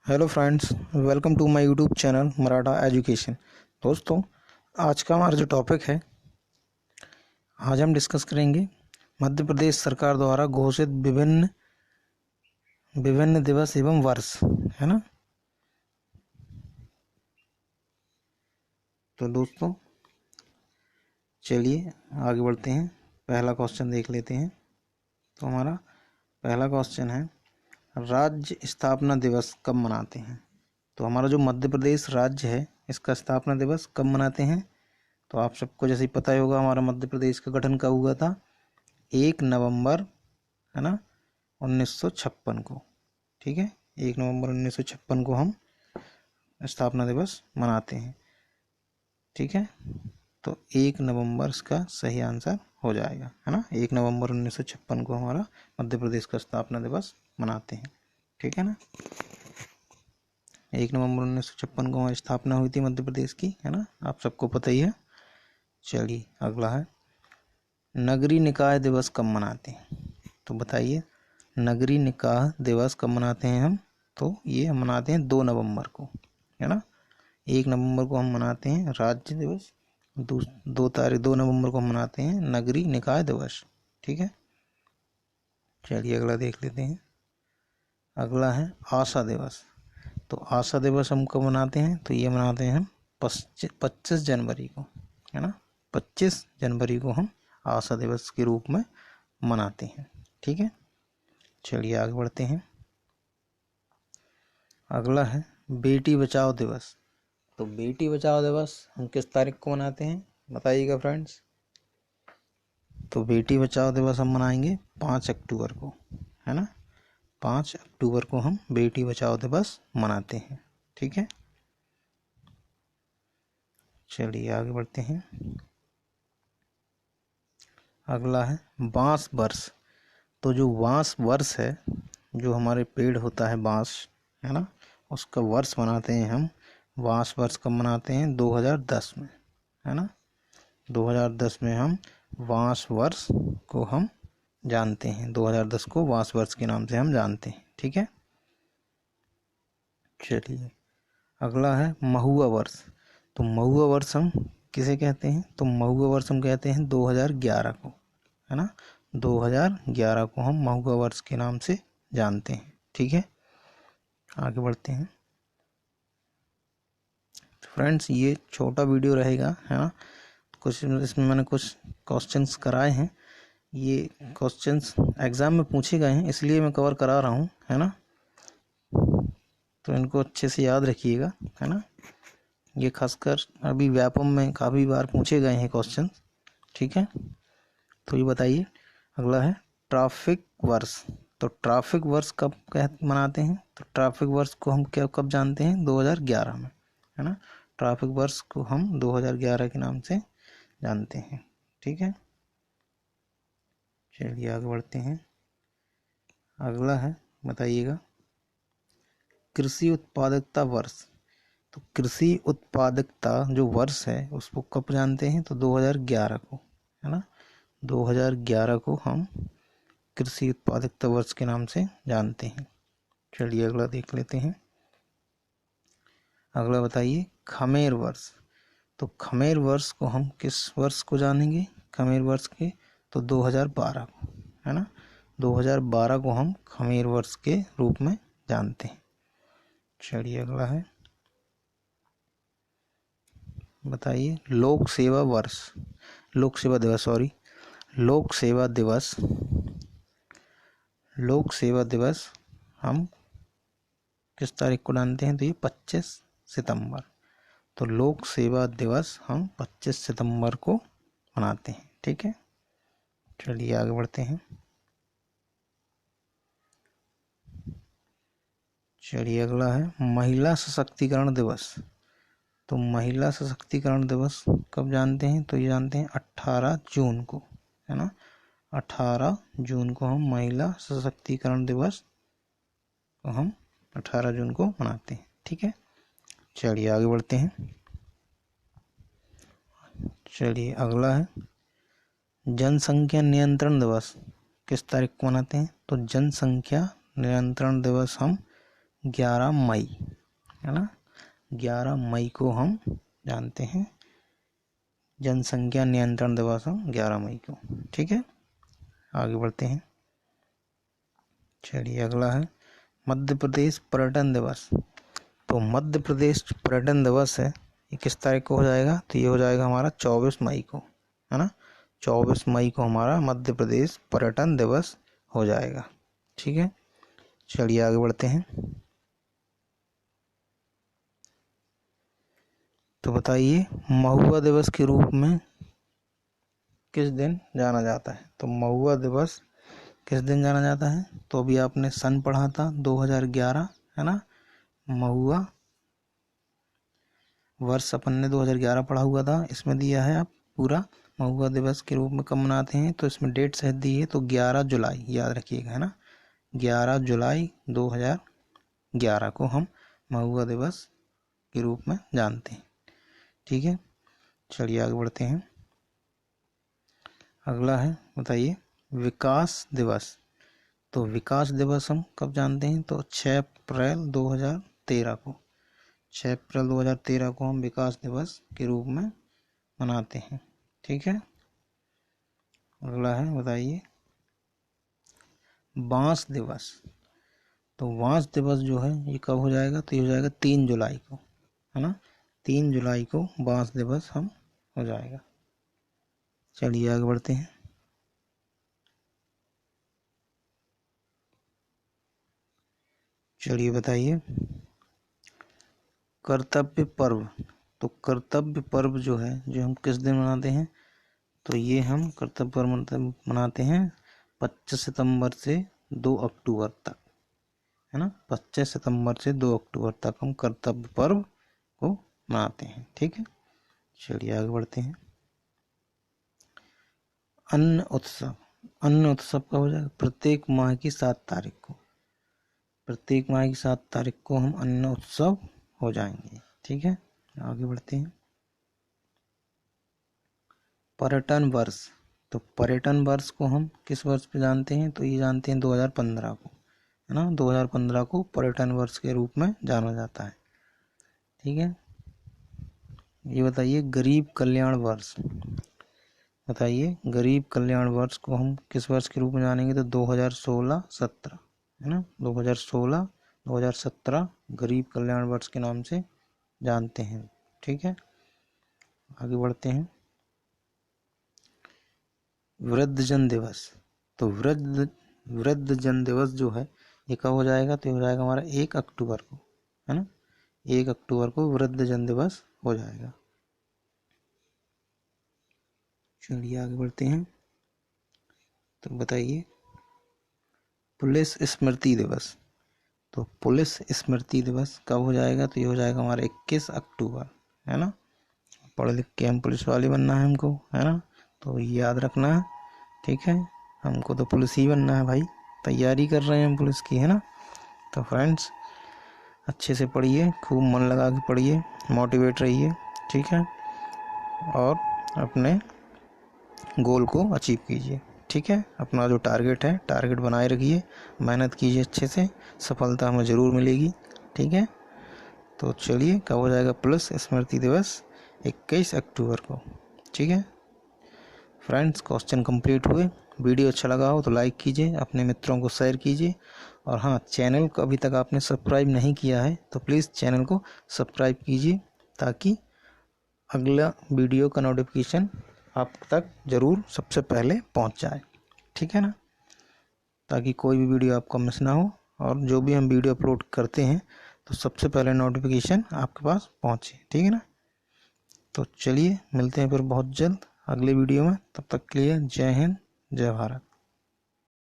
Hello friends, welcome to my YouTube channel Maratha education. दोस्तों, आज का हमारा जो टॉपिक है, आज हम डिस्कस करेंगे मध्य प्रदेश सरकार द्वारा घोषित विभिन्न विभिन्न दिवस एवं वर्ष, है ना। तो दोस्तों चलिए आगे बढ़ते हैं। पहला क्वेश्चन देख लेते हैं। तो हमारा पहला क्वेश्चन है, राज्य स्थापना दिवस कब मनाते हैं। तो हमारा जो मध्य प्रदेश राज्य है, इसका स्थापना दिवस कब मनाते हैं। तो आप सबको जैसे ही पता ही होगा, हमारा मध्य प्रदेश का गठन कब हुआ था। 1 नवंबर, है ना, 1956 को। ठीक है, 1 नवंबर 1956 को हम स्थापना दिवस मनाते हैं। ठीक है, तो 1 नवंबर इसका सही आंसर हो जाएगा, है ना। 1 नवंबर 1956 को हमारा मध्य प्रदेश का स्थापना दिवस मनाते हैं। ठीक है ना, 1 नवंबर 1956 को हमारी स्थापना हुई थी मध्य प्रदेश की, है ना, आप सबको पता ही है। चलिए अगला है, नगरीय निकाय दिवस कब मनाते हैं। तो बताइए, नगरीय निकाय दिवस कब मनाते हैं हम। तो ये हम मनाते हैं 2 नवंबर को, है ना। 1 नवंबर को हम मनाते हैं राज्य दिवस, 2 नवंबर को हम मनाते हैं नगरीय निकाय दिवस। ठीक है, चलिए अगला देख लेते हैं। अगला है आशा दिवस। तो आशा दिवस हम कब मनाते हैं। तो ये मनाते हैं हम 25 जनवरी को, है ना। 25 जनवरी को हम आशा दिवस के रूप में मनाते हैं। ठीक है, चलिए आगे बढ़ते हैं। अगला है बेटी बचाओ दिवस। तो बेटी बचाओ दिवस हम किस तारीख को मनाते हैं, बताइएगा फ्रेंड्स। तो बेटी बचाओ दिवस हम मनाएंगे 5 अक्टूबर को, है ना। 5 अक्टूबर को हम बेटी बचाओ दिवस मनाते हैं। ठीक है, चलिए आगे बढ़ते हैं। अगला है बांस वर्ष। तो जो बांस वर्ष है, जो हमारे पेड़ होता है बांस, है ना, उसका वर्ष मनाते हैं हम। बांस वर्ष कब मनाते हैं, 2010 में, है ना। 2010 में हम बांस वर्ष को हम जानते हैं। 2010 को बांस वर्ष के नाम से हम जानते हैं। ठीक है, चलिए अगला है महुआ वर्ष। तो महुआ वर्ष हम किसे कहते हैं। तो महुआ वर्ष हम कहते हैं 2011 को, है ना। 2011 को हम महुआ वर्ष के नाम से जानते हैं। ठीक है, आगे बढ़ते हैं। फ्रेंड्स, ये छोटा वीडियो रहेगा, है ना। कुछ इसमें मैंने कुछ क्वेश्चंस कराए हैं। ये क्वेश्चंस एग्ज़ाम में पूछे गए हैं, इसलिए मैं कवर करा रहा हूँ, है ना। तो इनको अच्छे से याद रखिएगा, है ना। ये खासकर अभी व्यापम में काफ़ी बार पूछे गए हैं क्वेश्चन। ठीक है, तो ये बताइए। अगला है ट्रैफिक वर्ष। तो ट्रैफिक वर्ष कब मनाते हैं। तो ट्रैफिक वर्ष को हम कब जानते हैं, 2011 में, है ना। ट्रैफिक वर्ष को हम 2011 के नाम से जानते हैं। ठीक है, चलिए आगे बढ़ते हैं। अगला है, बताइएगा, कृषि उत्पादकता वर्ष। तो कृषि उत्पादकता जो वर्ष है, उसको कब जानते हैं। तो 2011 को, है ना। 2011 को हम कृषि उत्पादकता वर्ष के नाम से जानते हैं। चलिए अगला देख लेते हैं। अगला बताइए खमेर वर्ष। तो खमेर वर्ष को हम किस वर्ष को जानेंगे, खमेर वर्ष के। तो 2012 को, है ना। 2012 को हम खमेर वर्ष के रूप में जानते हैं। चलिए अगला है, बताइए लोक सेवा वर्ष, लोक सेवा दिवस, सॉरी, लोक सेवा दिवस। लोक सेवा दिवस हम किस तारीख को जानते हैं। तो ये 25 सितंबर। तो लोक सेवा दिवस हम 25 सितंबर को मनाते हैं। ठीक है, चलिए आगे बढ़ते हैं। चलिए अगला है महिला सशक्तिकरण दिवस। तो महिला सशक्तिकरण दिवस कब जानते हैं। तो ये जानते हैं 18 जून को, है ना। 18 जून को हम महिला सशक्तिकरण दिवस को हम 18 जून को मनाते हैं। ठीक है, चलिए आगे बढ़ते हैं। चलिए अगला है जनसंख्या नियंत्रण दिवस किस तारीख को मनाते हैं। तो जनसंख्या नियंत्रण दिवस हम 11 मई, है ना, 11 मई को हम जानते हैं जनसंख्या नियंत्रण दिवस हम 11 मई को। ठीक है, आगे बढ़ते हैं। चलिए अगला है मध्य प्रदेश पर्यटन दिवस। तो मध्य प्रदेश पर्यटन दिवस है, ये किस तारीख को हो जाएगा? तो ये हो जाएगा हमारा 24 मई को, है ना, 24 मई को हमारा मध्य प्रदेश पर्यटन दिवस हो जाएगा। ठीक है, चलिए आगे बढ़ते हैं। तो बताइए महुआ दिवस के रूप में किस दिन जाना जाता है? तो महुआ दिवस किस दिन जाना जाता है? तो अभी आपने सन पढ़ा था 2011, है ना, महुआ वर्ष अपन ने 2011 पढ़ा हुआ था, इसमें दिया है आप पूरा महुआ दिवस के रूप में कब मनाते हैं, तो इसमें डेट सहित दी है, तो 11 जुलाई याद रखिएगा, है ना, 11 जुलाई 2011 को हम महुआ दिवस के रूप में जानते हैं। ठीक है, चलिए आगे बढ़ते हैं। अगला है बताइए विकास दिवस। तो विकास दिवस हम कब जानते हैं? तो 6 अप्रैल 2013 को, 6 अप्रैल 2013 को हम विकास दिवस के रूप में मनाते हैं। ठीक है, अगला है बताइए बांस दिवस। तो बांस दिवस जो है ये कब हो जाएगा? तो ये हो जाएगा 3 जुलाई को, है ना, 3 जुलाई को बांस दिवस हम हो जाएगा। चलिए आगे बढ़ते हैं। चलिए बताइए कर्तव्य पर्व। तो कर्तव्य पर्व जो है जो हम किस दिन मनाते हैं? तो ये हम कर्तव्य पर्व मनाते हैं 25 सितंबर से 2 अक्टूबर तक, है ना, 25 सितंबर से 2 अक्टूबर तक हम कर्तव्य पर्व को मनाते हैं। ठीक है, चलिए आगे बढ़ते हैं। अन्न उत्सव। अन्न उत्सव कब हो जाएगा? प्रत्येक माह की 7 तारीख को, प्रत्येक माह की 7 तारीख को हम अन्न उत्सव हो जाएंगे। ठीक है, आगे बढ़ते हैं। पर्यटन वर्ष। तो पर्यटन वर्ष को हम किस वर्ष पे जानते हैं? तो ये जानते हैं 2015 को, है ना, 2015 को पर्यटन वर्ष के रूप में जाना जाता है। ठीक है, ये बताइए गरीब कल्याण वर्ष। बताइए गरीब कल्याण वर्ष को हम किस वर्ष के रूप में जानेंगे? तो 2016-17, है ना, 2016-2017 गरीब कल्याण वर्ष के नाम से जानते हैं। ठीक है, आगे बढ़ते हैं। वृद्धजन दिवस। तो वृद्धजन दिवस जो है ये कब हो जाएगा? तो हो जाएगा हमारा 1 अक्टूबर को, है ना, 1 अक्टूबर को वृद्धजन दिवस हो जाएगा। चलिए आगे बढ़ते हैं। तो बताइए पुलिस स्मृति दिवस। तो पुलिस स्मृति दिवस कब हो जाएगा? तो ये हो जाएगा हमारा 21 अक्टूबर, है ना, पढ़ लिख के हम पुलिस वाले बनना है हमको, है ना, तो याद रखना है। ठीक है, हमको तो पुलिस ही बनना है भाई, तैयारी कर रहे हैं हम पुलिस की, है ना। तो फ्रेंड्स अच्छे से पढ़िए, खूब मन लगा के पढ़िए, मोटिवेट रहिए। ठीक है, और अपने गोल को अचीव कीजिए। ठीक है, अपना जो टारगेट है टारगेट बनाए रखिए, मेहनत कीजिए अच्छे से, सफलता हमें ज़रूर मिलेगी। ठीक है, तो चलिए कब हो जाएगा पुलिस स्मृति दिवस? 21 अक्टूबर को। ठीक है फ्रेंड्स, क्वेश्चन कंप्लीट हुए। वीडियो अच्छा लगा हो तो लाइक कीजिए, अपने मित्रों को शेयर कीजिए, और हाँ, चैनल को अभी तक आपने सब्सक्राइब नहीं किया है तो प्लीज़ चैनल को सब्सक्राइब कीजिए, ताकि अगला वीडियो का नोटिफिकेशन आप तक ज़रूर सबसे पहले पहुंच जाए। ठीक है ना, ताकि कोई भी वीडियो आपको मिस ना हो, और जो भी हम वीडियो अपलोड करते हैं तो सबसे पहले नोटिफिकेशन आपके पास पहुंचे। ठीक है ना, तो चलिए मिलते हैं फिर बहुत जल्द अगले वीडियो में। तब तक के लिए जय हिंद, जय भारत।